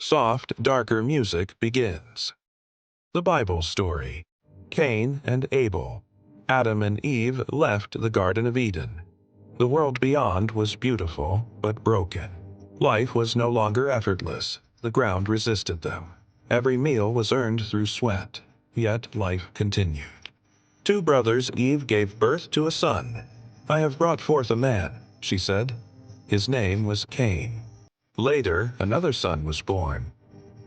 Soft, darker music begins. The Bible story. Cain and Abel. Adam and Eve left the Garden of Eden. The world beyond was beautiful, but broken. Life was no longer effortless. The ground resisted them. Every meal was earned through sweat, yet life continued. Two brothers, Eve gave birth to a son. "I have brought forth a man," she said. His name was Cain. Later, another son was born,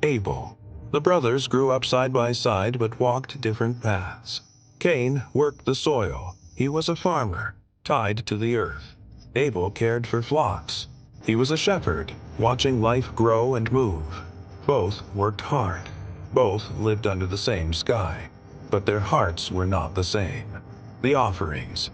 Abel. The brothers grew up side by side but walked different paths. Cain worked the soil. He was a farmer, tied to the earth. Abel cared for flocks. He was a shepherd, watching life grow and move. Both worked hard. Both lived under the same sky. But their hearts were not the same. The offerings.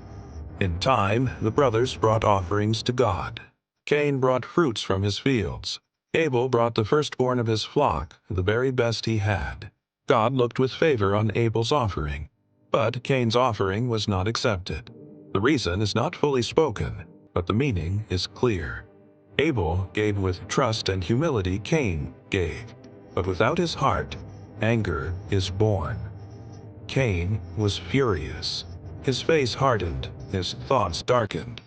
In time, the brothers brought offerings to God. Cain brought fruits from his fields. Abel brought the firstborn of his flock, the very best he had. God looked with favor on Abel's offering, but Cain's offering was not accepted. The reason is not fully spoken, but the meaning is clear. Abel gave with trust and humility. Cain gave, but without his heart, anger is born. Cain was furious. His face hardened, his thoughts darkened.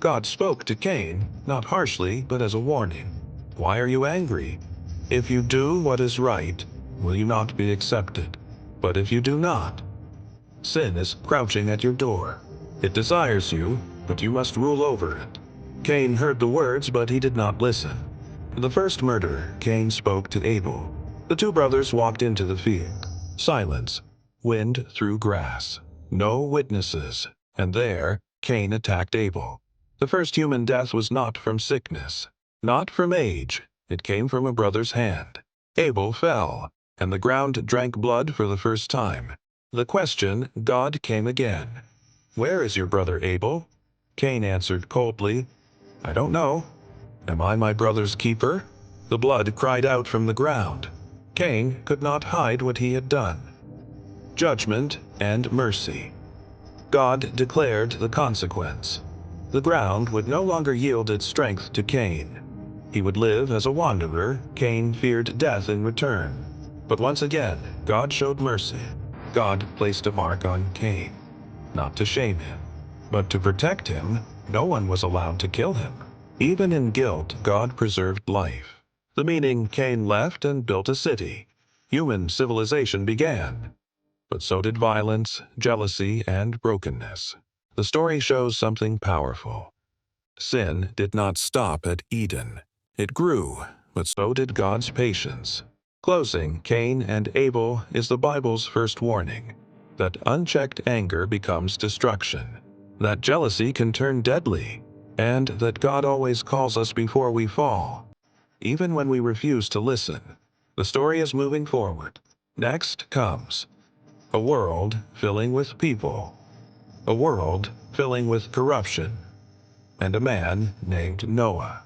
God spoke to Cain, not harshly, but as a warning. "Why are you angry? If you do what is right, will you not be accepted? But if you do not, sin is crouching at your door. It desires you, but you must rule over it." Cain heard the words, but he did not listen. The first murder, Cain spoke to Abel. The two brothers walked into the field. Silence. Wind through grass. No witnesses. And there, Cain attacked Abel. The first human death was not from sickness, not from age. It came from a brother's hand. Abel fell, and the ground drank blood for the first time. The question, God came again. "Where is your brother Abel?" Cain answered coldly, "I don't know. Am I my brother's keeper?" The blood cried out from the ground. Cain could not hide what he had done. Judgment and mercy. God declared the consequence. The ground would no longer yield its strength to Cain. He would live as a wanderer. Cain feared death in return. But once again, God showed mercy. God placed a mark on Cain, not to shame him, but to protect him. No one was allowed to kill him. Even in guilt, God preserved life. The meaning, Cain left and built a city. Human civilization began. But so did violence, jealousy, and brokenness. The story shows something powerful. Sin did not stop at Eden. It grew, but so did God's patience. Closing, Cain and Abel is the Bible's first warning that unchecked anger becomes destruction, that jealousy can turn deadly, and that God always calls us before we fall, even when we refuse to listen. The story is moving forward. Next comes a world filling with people, a world filling with corruption, and a man named Noah.